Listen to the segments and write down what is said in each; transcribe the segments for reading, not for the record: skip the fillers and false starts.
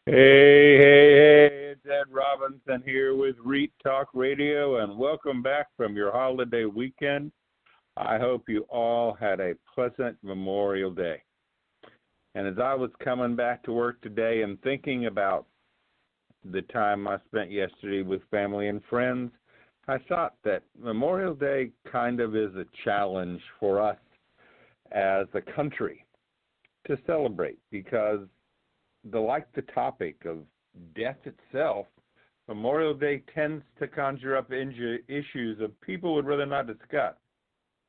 Hey, it's Ed Robinson here with REIT Talk Radio, and welcome back from your holiday weekend. I hope you all had a pleasant Memorial Day. And as I was coming back to work today and thinking about the time I spent yesterday with family and friends, I thought that Memorial Day kind of is a challenge for us as a country to celebrate, because the topic of death itself, Memorial Day tends to conjure up issues that people would rather not discuss.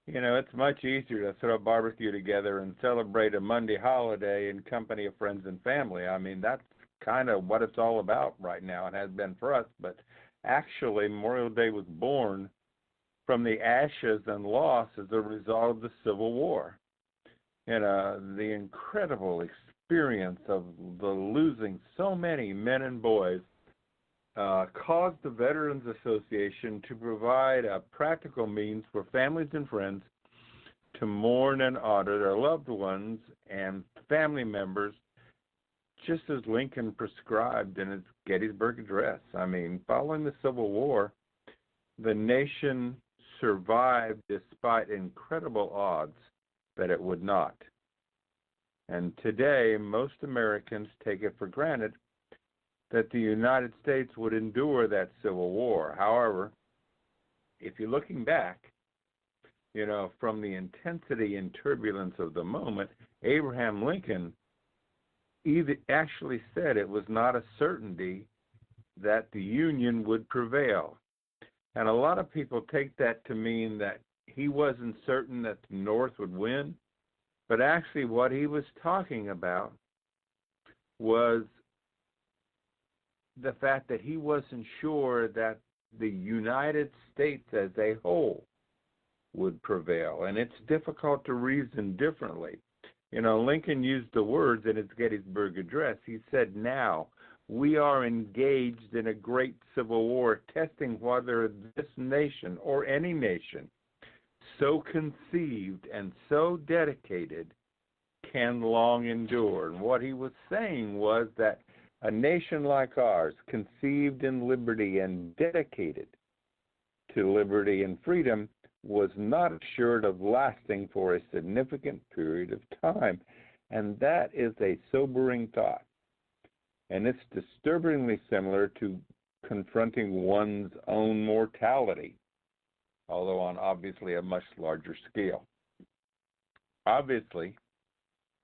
You know, it's much easier to throw a barbecue together and celebrate a Monday holiday in company of friends and family. I mean, that's kind of what it's all about right now and has been for us. But actually, Memorial Day was born from the ashes and loss as a result of the Civil War. You know, the incredible experience of the losing so many men and boys caused the Veterans Association to provide a practical means for families and friends to mourn and honor their loved ones and family members, just as Lincoln prescribed in his Gettysburg Address. I mean, following the Civil War, the nation survived despite incredible odds that it would not. And today, most Americans take it for granted that the United States would endure that Civil War. However, if you're looking back, you know, from the intensity and turbulence of the moment, Abraham Lincoln actually said it was not a certainty that the Union would prevail. And a lot of people take that to mean that he wasn't certain that the North would win. But actually what he was talking about was the fact that he wasn't sure that the United States as a whole would prevail. And it's difficult to reason differently. You know, Lincoln used the words in his Gettysburg Address. He said, "Now we are engaged in a great civil war, testing whether this nation or any nation so conceived and so dedicated can long endure." And what he was saying was that a nation like ours, conceived in liberty and dedicated to liberty and freedom, was not assured of lasting for a significant period of time. And that is a sobering thought. And it's disturbingly similar to confronting one's own mortality, although on obviously a much larger scale. Obviously,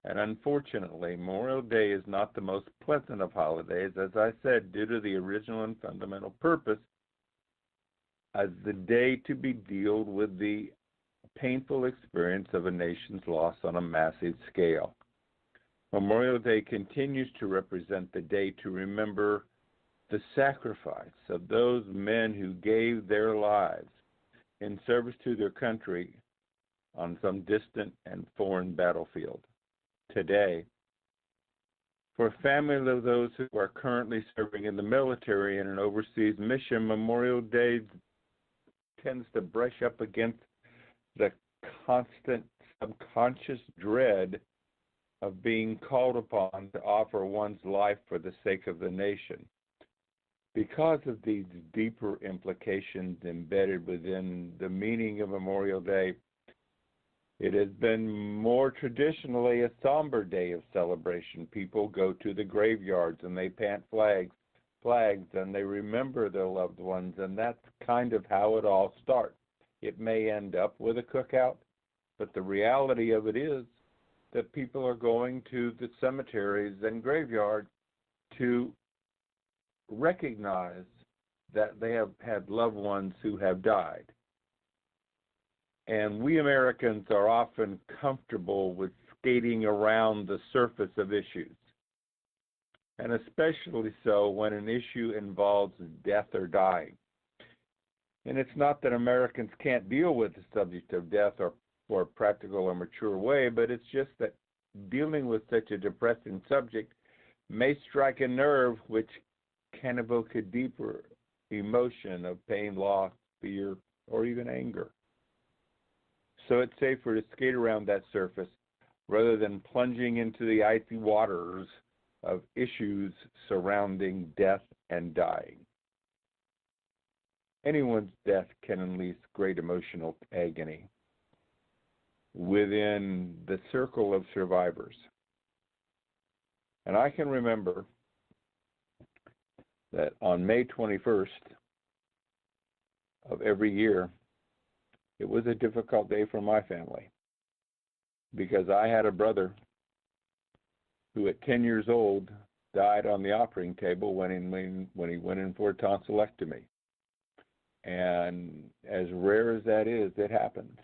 and unfortunately, Memorial Day is not the most pleasant of holidays, as I said, due to the original and fundamental purpose as the day to be dealt with the painful experience of a nation's loss on a massive scale. Memorial Day continues to represent the day to remember the sacrifice of those men who gave their lives in service to their country on some distant and foreign battlefield. Today, for families of those who are currently serving in the military in an overseas mission, Memorial Day tends to brush up against the constant subconscious dread of being called upon to offer one's life for the sake of the nation. Because of these deeper implications embedded within the meaning of Memorial Day, it has been more traditionally a somber day of celebration. People go to the graveyards and they plant flags and they remember their loved ones, and that's kind of how it all starts. It may end up with a cookout, but the reality of it is that people are going to the cemeteries and graveyards to recognize that they have had loved ones who have died. And we Americans are often comfortable with skating around the surface of issues, and especially so when an issue involves death or dying. And it's not that Americans can't deal with the subject of death or a practical or mature way, but it's just that dealing with such a depressing subject may strike a nerve which can evoke a deeper emotion of pain, loss, fear, or even anger. So it's safer to skate around that surface rather than plunging into the icy waters of issues surrounding death and dying. Anyone's death can unleash great emotional agony within the circle of survivors. And I can remember that on May 21st of every year, it was a difficult day for my family because I had a brother who at 10 years old died on the operating table when he went in for a tonsillectomy. And as rare as that is, it happens.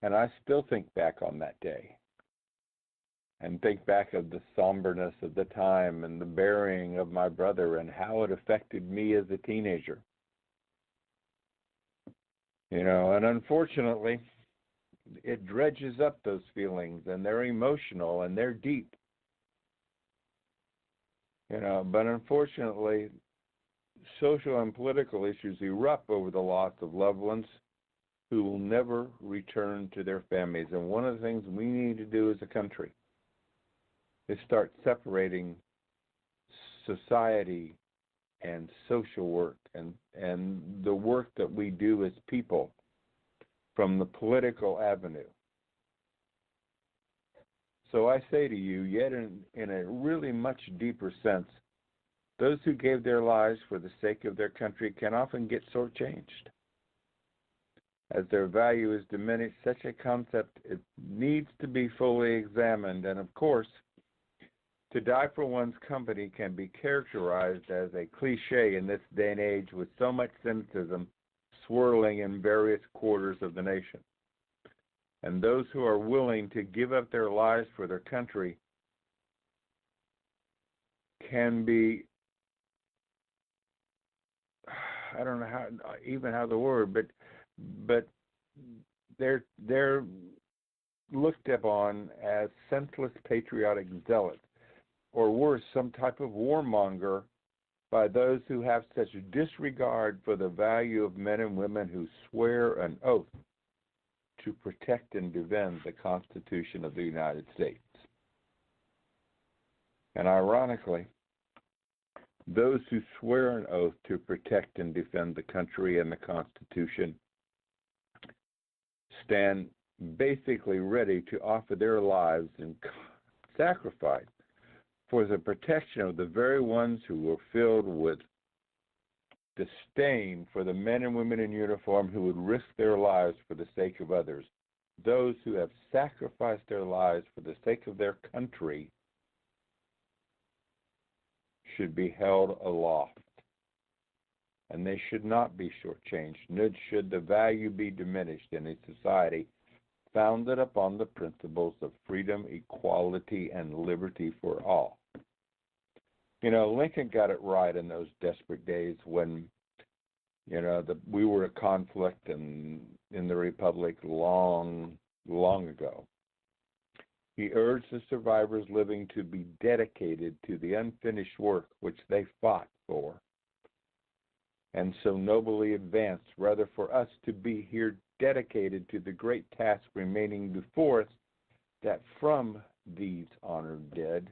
And I still think back on that day and think back of the somberness of the time and the burying of my brother and how it affected me as a teenager. And unfortunately, it dredges up those feelings, and they're emotional and they're deep. But unfortunately, social and political issues erupt over the loss of loved ones who will never return to their families. And one of the things we need to do as a country is start separating society and social work and the work that we do as people from the political avenue. So I say to you, yet in a really much deeper sense, those who gave their lives for the sake of their country can often get shortchanged. As their value is diminished, such a concept it needs to be fully examined. And of course, to die for one's company can be characterized as a cliche in this day and age with so much cynicism swirling in various quarters of the nation. And those who are willing to give up their lives for their country can be, I don't know how the word, but they're looked upon as senseless patriotic zealots, or worse, some type of warmonger by those who have such disregard for the value of men and women who swear an oath to protect and defend the Constitution of the United States. And ironically, those who swear an oath to protect and defend the country and the Constitution stand basically ready to offer their lives in sacrifice for the protection of the very ones who were filled with disdain for the men and women in uniform who would risk their lives for the sake of others. Those who have sacrificed their lives for the sake of their country should be held aloft, and they should not be shortchanged, nor should the value be diminished in a society founded upon the principles of freedom, equality, and liberty for all. Lincoln got it right in those desperate days when, we were at conflict in the Republic long, long ago. He urged the survivors living to be dedicated to the unfinished work which they fought for and so nobly advanced, rather for us to be here dedicated to the great task remaining before us, that from these honored dead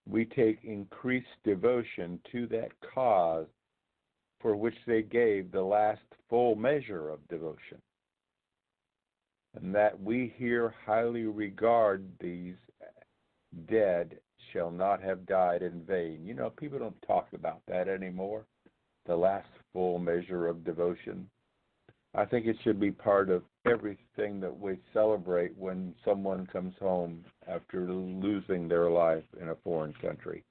we take increased devotion to that cause for which they gave the last full measure of devotion, and that we here highly regard these dead shall not have died in vain. People don't talk about that anymore, the last full measure of devotion. I think it should be part of everything that we celebrate when someone comes home after losing their life in a foreign country,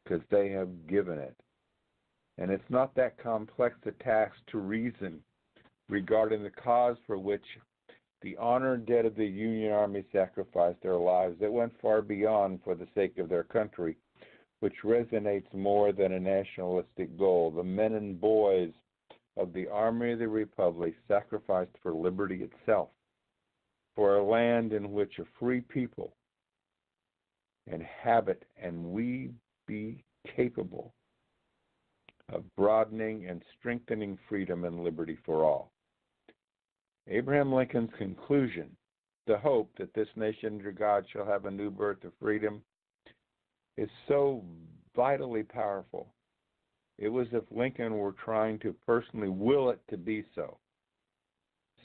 because they have given it. And it's not that complex a task to reason regarding the cause for which the honored dead of the Union Army sacrificed their lives. It went far beyond for the sake of their country, which resonates more than a nationalistic goal. The men and boys of the Army of the Republic sacrificed for liberty itself, for a land in which a free people inhabit, and we be capable of broadening and strengthening freedom and liberty for all. Abraham Lincoln's conclusion, the hope that this nation under God shall have a new birth of freedom, is so vitally powerful. It was as if Lincoln were trying to personally will it to be so.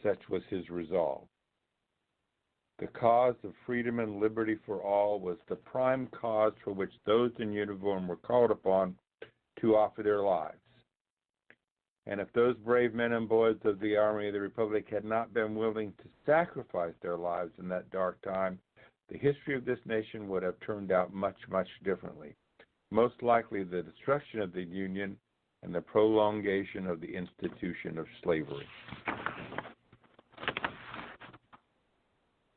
Such was his resolve. The cause of freedom and liberty for all was the prime cause for which those in uniform were called upon to offer their lives. And if those brave men and boys of the Army of the Republic had not been willing to sacrifice their lives in that dark time, the history of this nation would have turned out much, much differently. Most likely the destruction of the Union and the prolongation of the institution of slavery.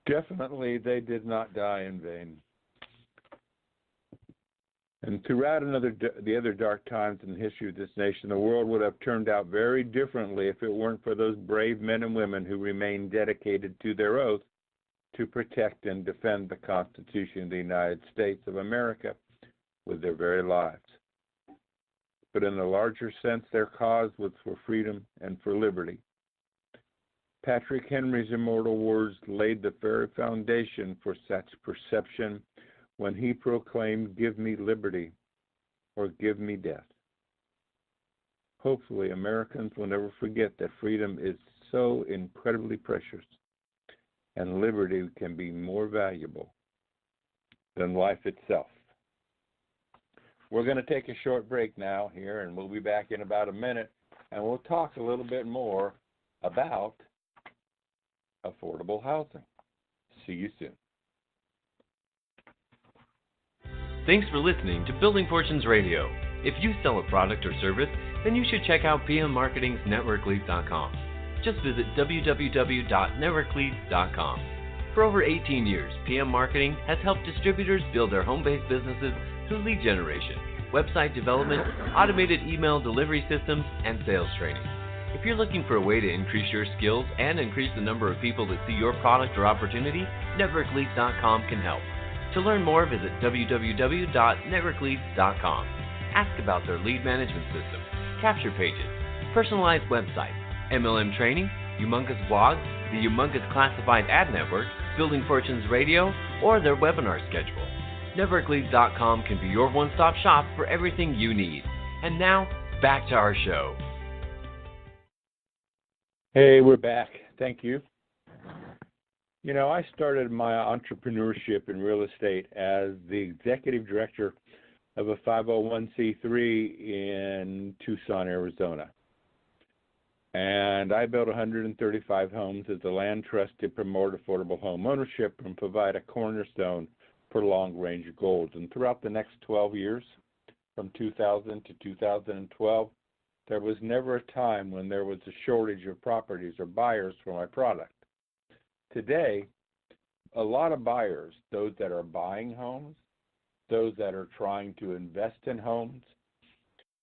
Definitely, they did not die in vain. And throughout the other dark times in the history of this nation, the world would have turned out very differently if it weren't for those brave men and women who remained dedicated to their oath to protect and defend the Constitution of the United States of America with their very lives. But in a larger sense, their cause was for freedom and for liberty. Patrick Henry's immortal words laid the very foundation for such perception when he proclaimed, "Give me liberty or give me death." Hopefully, Americans will never forget that freedom is so incredibly precious and liberty can be more valuable than life itself. We're going to take a short break now here, and we'll be back in about a minute, and we'll talk a little bit more about affordable housing. See you soon. Thanks for listening to Building Fortunes Radio. If you sell a product or service, then you should check out PM Marketing's NetworkLeads.com. Just visit www.networkleads.com. For over 18 years, PM Marketing has helped distributors build their home-based businesses through lead generation, website development, automated email delivery systems, and sales training. If you're looking for a way to increase your skills and increase the number of people that see your product or opportunity, NetworkLeads.com can help. To learn more, visit www.networkleads.com. Ask about their lead management system, capture pages, personalized websites, MLM training, humongous blogs, the humongous classified ad network, Building Fortunes Radio, or their webinar schedule. NetworkLeads.com can be your one-stop shop for everything you need. And now, back to our show. Hey, we're back. Thank you. You know, I started my entrepreneurship in real estate as the executive director of a 501c3 in Tucson, Arizona. And I built 135 homes as a land trust to promote affordable home ownership and provide a cornerstone for long-range goals. And throughout the next 12 years, from 2000 to 2012, there was never a time when there was a shortage of properties or buyers for my product. Today, a lot of buyers, those that are buying homes, those that are trying to invest in homes,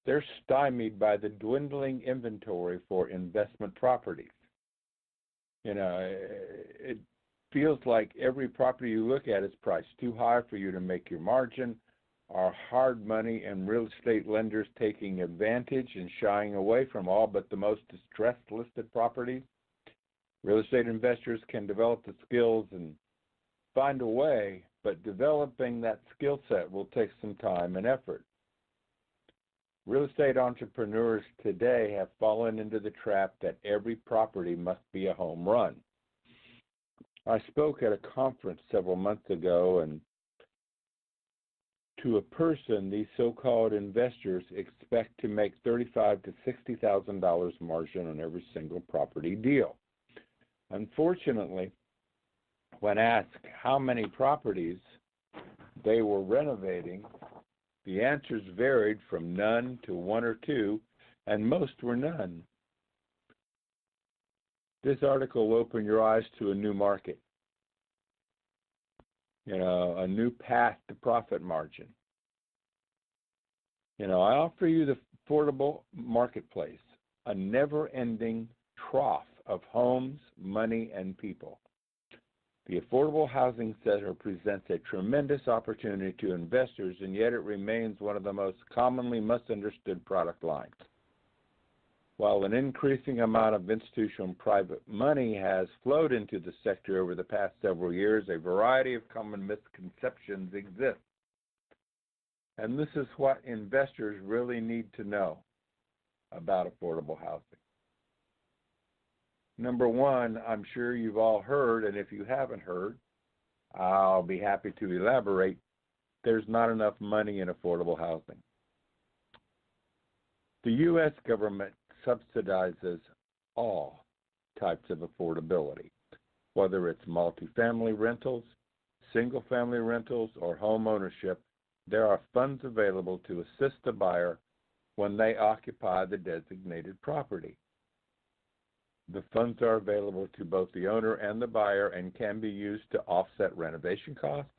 they're stymied by the dwindling inventory for investment properties. You know, it feels like every property you look at is priced too high for you to make your margin. Our hard money and real estate lenders taking advantage and shying away from all but the most distressed listed properties. Real estate investors can develop the skills and find a way, but developing that skill set will take some time and effort. Real estate entrepreneurs today have fallen into the trap that every property must be a home run. I spoke at a conference several months ago, and to a person, these so-called investors expect to make $35,000 to $60,000 margin on every single property deal. Unfortunately, when asked how many properties they were renovating, the answers varied from none to one or two, and most were none. This article will open your eyes to a new market, a new path to profit margin. I offer you the affordable marketplace, a never-ending trough of homes, money, and people. The affordable housing sector presents a tremendous opportunity to investors, and yet it remains one of the most commonly misunderstood product lines. While an increasing amount of institutional and private money has flowed into the sector over the past several years, a variety of common misconceptions exist. And this is what investors really need to know about affordable housing. Number one, I'm sure you've all heard, and if you haven't heard, I'll be happy to elaborate. There's not enough money in affordable housing. The U.S. government subsidizes all types of affordability, whether it's multifamily rentals, single-family rentals, or home ownership. There are funds available to assist the buyer when they occupy the designated property. The funds are available to both the owner and the buyer and can be used to offset renovation costs,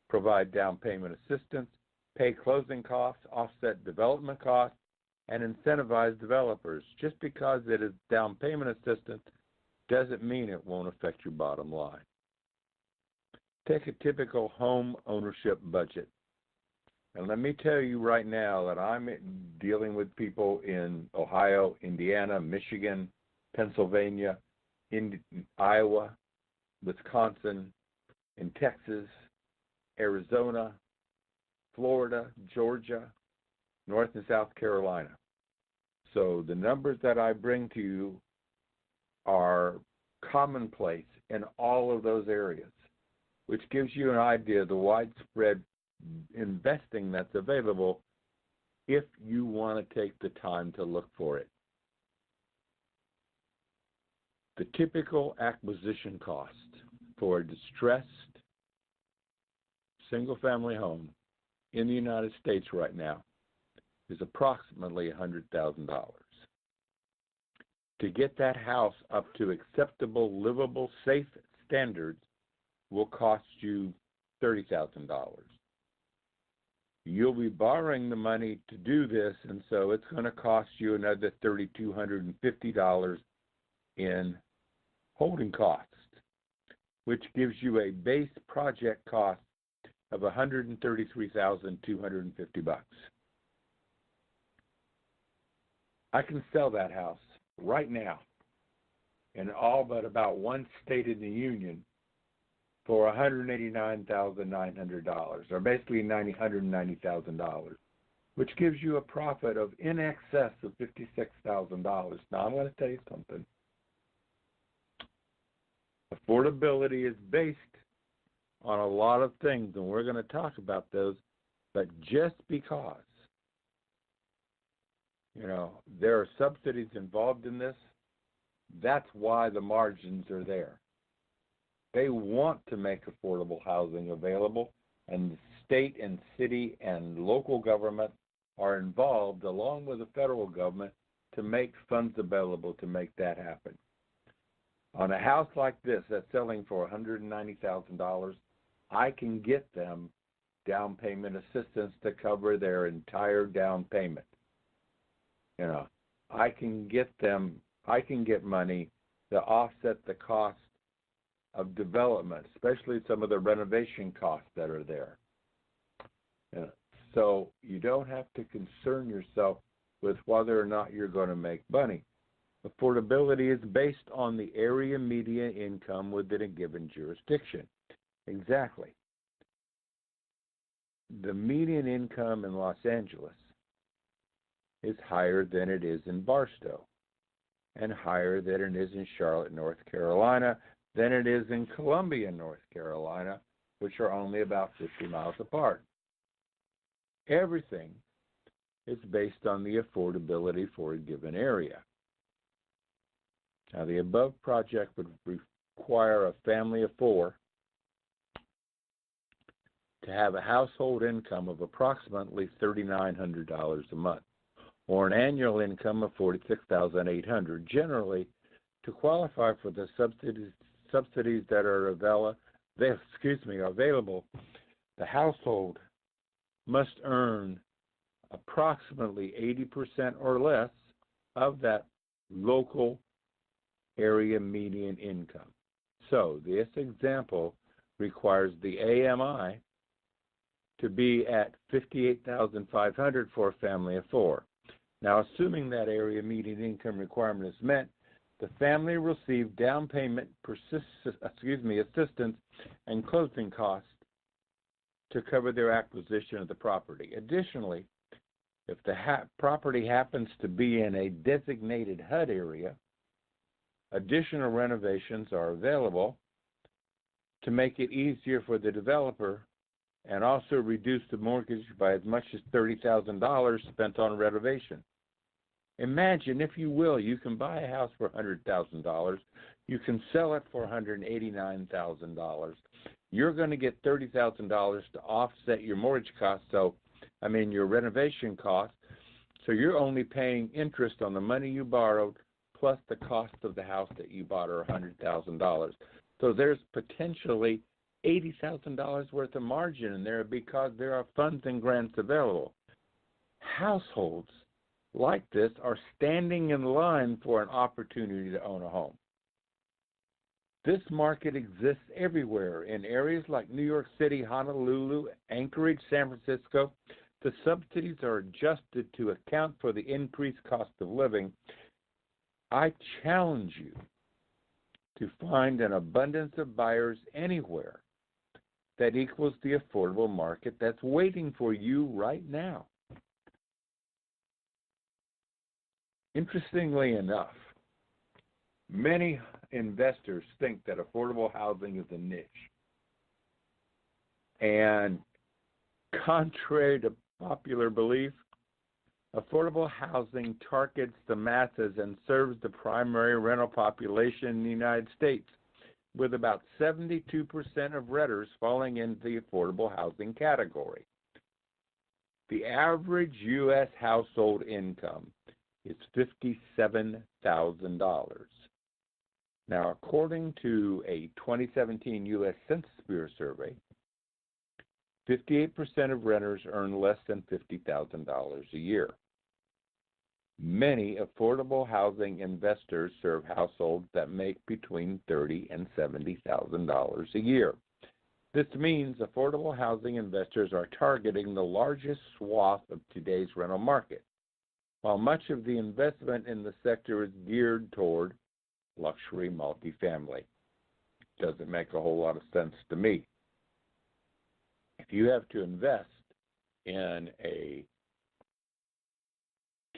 provide down payment assistance, pay closing costs, offset development costs, and incentivize developers. Just because it is down payment assistance doesn't mean it won't affect your bottom line. Take a typical home ownership budget. And let me tell you right now that I'm dealing with people in Ohio, Indiana, Michigan, Pennsylvania, in Iowa, Wisconsin, in Texas, Arizona, Florida, Georgia, North and South Carolina. So the numbers that I bring to you are commonplace in all of those areas, which gives you an idea of the widespread investing that's available if you want to take the time to look for it. The typical acquisition cost for a distressed single-family home in the United States right now is approximately $100,000. To get that house up to acceptable, livable, safe standards will cost you $30,000. You'll be borrowing the money to do this, and so it's going to cost you another $3,250 in holding costs, which gives you a base project cost of $133,250. I can sell that house right now in all but about one state in the union for $189,900, or basically $190,000, which gives you a profit of in excess of $56,000. Now, I'm going to tell you something. Affordability is based on a lot of things, and we're going to talk about those, but just because, there are subsidies involved in this, that's why the margins are there. They want to make affordable housing available, and the state and city and local government are involved, along with the federal government, to make funds available to make that happen. On a house like this that's selling for $190,000, I can get them down payment assistance to cover their entire down payment. I can get money to offset the cost of development, especially some of the renovation costs that are there. So you don't have to concern yourself with whether or not you're going to make money. Affordability is based on the area median income within a given jurisdiction. Exactly. The median income in Los Angeles is higher than it is in Barstow, and higher than it is in Charlotte, North Carolina, than it is in Columbia, North Carolina, which are only about 50 miles apart. Everything is based on the affordability for a given area. Now, the above project would require a family of 4 to have a household income of approximately $3,900 a month, or an annual income of $46,800. Generally, to qualify for the subsidies that are available, the household must earn approximately 80% or less of that local area median income. So this example requires the AMI to be at $58,500 for a family of 4. Now, assuming that area median income requirement is met, the family will receive down payment assistance and closing costs to cover their acquisition of the property. Additionally, if the property happens to be in a designated HUD area, additional renovations are available to make it easier for the developer and also reduce the mortgage by as much as $30,000 spent on renovation. Imagine, if you will, you can buy a house for $100,000. You can sell it for $189,000. You're going to get $30,000 to offset your mortgage costs, your renovation costs. So you're only paying interest on the money you borrowed plus the cost of the house that you bought, or $100,000. So there's potentially $80,000 worth of margin in there because there are funds and grants available. Households like this are standing in line for an opportunity to own a home. This market exists everywhere. In areas like New York City, Honolulu, Anchorage, San Francisco, the subsidies are adjusted to account for the increased cost of living. I challenge you to find an abundance of buyers anywhere that equals the affordable market that's waiting for you right now. Interestingly enough, many investors think that affordable housing is a niche. And contrary to popular belief, affordable housing targets the masses and serves the primary rental population in the United States, with about 72% of renters falling into the affordable housing category. The average U.S. household income is $57,000. Now, according to a 2017 U.S. Census Bureau survey, 58% of renters earn less than $50,000 a year. Many affordable housing investors serve households that make between $30,000 and $70,000 a year. This means affordable housing investors are targeting the largest swath of today's rental market, while much of the investment in the sector is geared toward luxury multifamily. Doesn't make a whole lot of sense to me. If you have to invest in a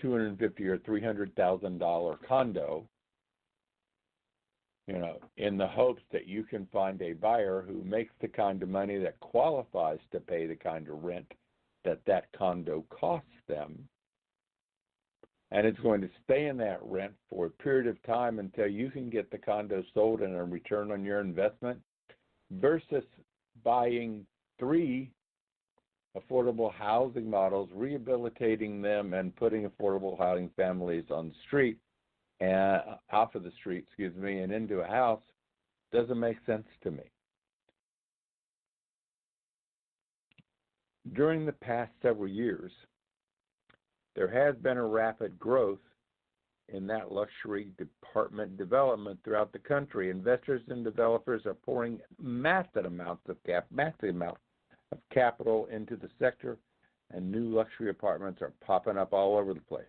$250,000 or $300,000 condo, in the hopes that you can find a buyer who makes the kind of money that qualifies to pay the kind of rent that condo costs them, and it's going to stay in that rent for a period of time until you can get the condo sold and a return on your investment, versus buying 3 affordable housing models, rehabilitating them, and putting affordable housing families on the street, and off of the street, and into a house, doesn't make sense to me. During the past several years, there has been a rapid growth in that luxury department development throughout the country. Investors and developers are pouring massive amounts of capital into the sector, and new luxury apartments are popping up all over the place.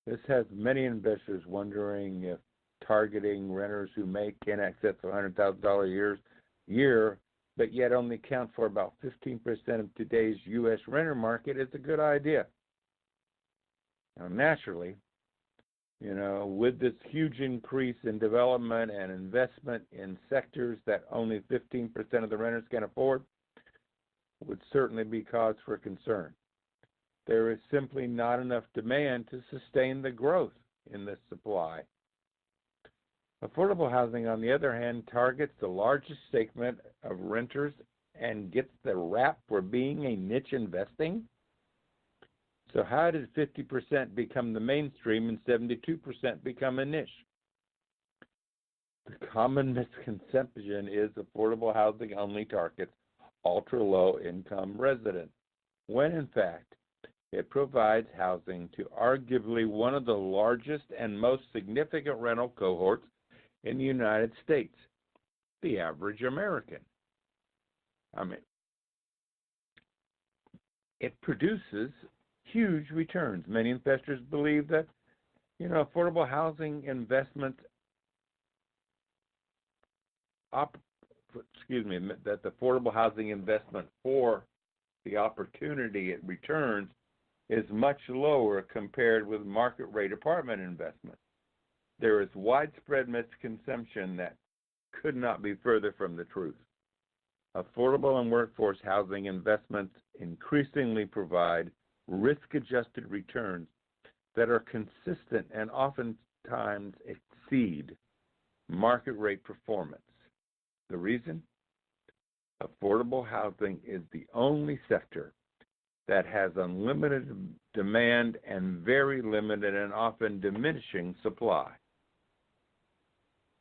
This has many investors wondering if targeting renters who make in excess of $100,000 a year, but yet only account for about 15% of today's U.S. renter market, is a good idea. Now, naturally, with this huge increase in development and investment in sectors that only 15% of the renters can afford, would certainly be cause for concern. There is simply not enough demand to sustain the growth in this supply. Affordable housing, on the other hand, targets the largest segment of renters and gets the rap for being a niche investing. So how did 50% become the mainstream and 72% become a niche? The common misconception is affordable housing only targets ultra-low income residents, when in fact it provides housing to arguably one of the largest and most significant rental cohorts in the United States, the average American. It produces huge returns. Many investors believe that, affordable housing investments that the affordable housing investment for the opportunity it returns is much lower compared with market rate apartment investment. There is widespread misconception that could not be further from the truth. Affordable and workforce housing investments increasingly provide risk-adjusted returns that are consistent and oftentimes exceed market rate performance. The reason? Affordable housing is the only sector that has unlimited demand and very limited and often diminishing supply.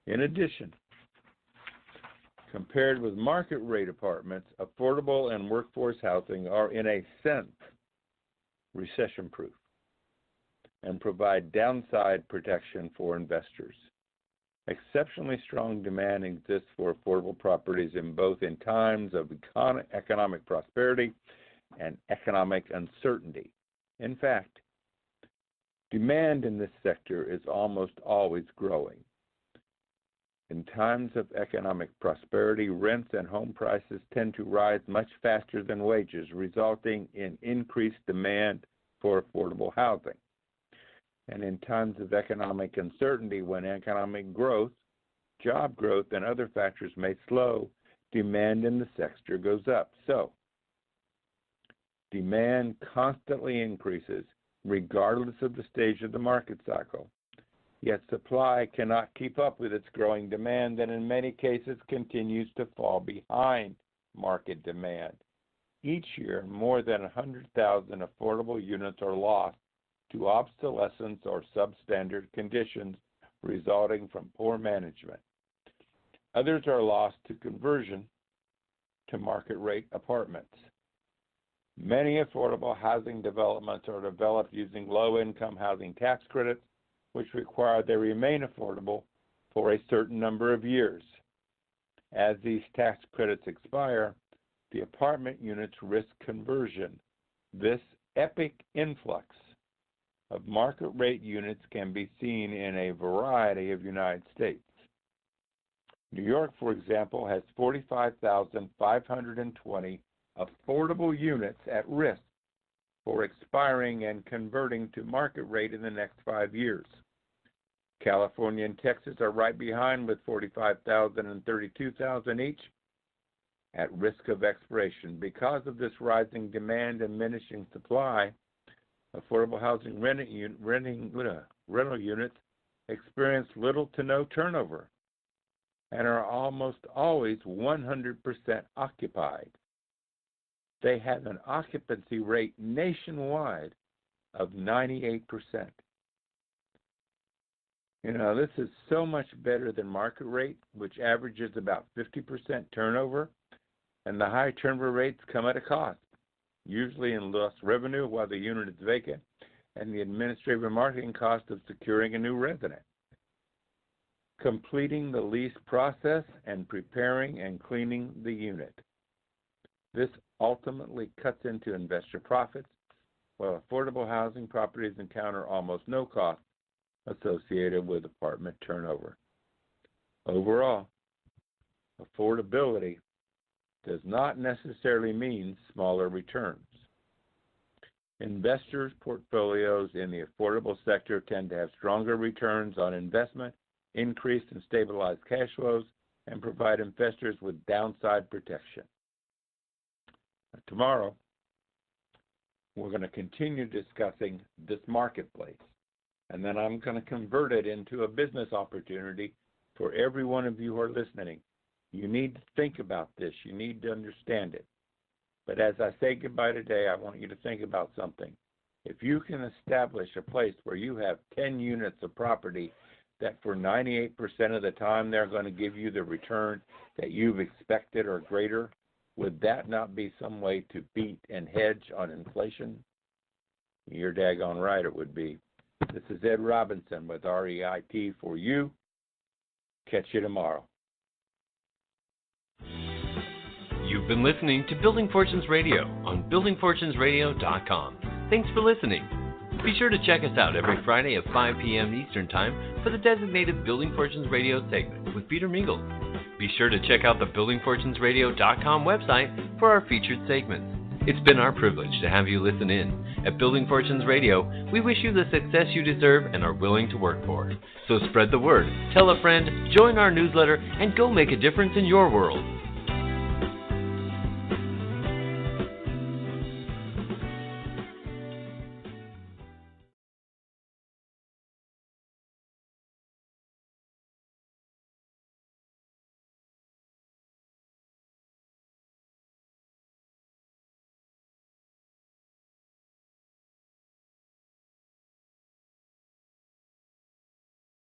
In addition, compared with market rate apartments, affordable and workforce housing are in a sense recession-proof and provide downside protection for investors. Exceptionally strong demand exists for affordable properties in times of economic prosperity and economic uncertainty. In fact, demand in this sector is almost always growing. In times of economic prosperity, rents and home prices tend to rise much faster than wages, resulting in increased demand for affordable housing. And in times of economic uncertainty, when economic growth, job growth, and other factors may slow, demand in the sector goes up. So, demand constantly increases regardless of the stage of the market cycle. Yet supply cannot keep up with its growing demand and in many cases continues to fall behind market demand. Each year, more than 100,000 affordable units are lost to obsolescence or substandard conditions resulting from poor management. Others are lost to conversion to market rate apartments. Many affordable housing developments are developed using low-income housing tax credits, which require they remain affordable for a certain number of years. As these tax credits expire, the apartment units risk conversion. This epic influx of market rate units can be seen in a variety of United States. New York, for example, has 45,520 affordable units at risk for expiring and converting to market rate in the next 5 years. California and Texas are right behind with 45,000 and 32,000 each at risk of expiration. Because of this rising demand and diminishing supply, affordable housing rental units experience little to no turnover and are almost always 100% occupied. They have an occupancy rate nationwide of 98%. This is so much better than market rate, which averages about 50% turnover, and the high turnover rates come at a cost, usually in lost revenue while the unit is vacant, and the administrative and marketing cost of securing a new resident. Completing the lease process and preparing and cleaning the unit. This ultimately cuts into investor profits, while affordable housing properties encounter almost no cost associated with apartment turnover. Overall, affordability does not necessarily mean smaller returns. Investors' portfolios in the affordable sector tend to have stronger returns on investment, increased and stabilized cash flows, and provide investors with downside protection. Tomorrow, we're going to continue discussing this marketplace, and then I'm going to convert it into a business opportunity for every one of you who are listening. You need to think about this. You need to understand it. But as I say goodbye today, I want you to think about something. If you can establish a place where you have 10 units of property that for 98% of the time they're going to give you the return that you've expected or greater, would that not be some way to beat and hedge on inflation? You're daggone right it would be. This is Ed Robinson with REIT for you. Catch you tomorrow. You've been listening to Building Fortunes Radio on buildingfortunesradio.com. Thanks for listening. Be sure to check us out every Friday at 5 p.m. Eastern Time for the designated Building Fortunes Radio segment with Peter Mingils. Be sure to check out the BuildingFortunesRadio.com website for our featured segments. It's been our privilege to have you listen in. At Building Fortunes Radio, we wish you the success you deserve and are willing to work for. So spread the word, tell a friend, join our newsletter, and go make a difference in your world.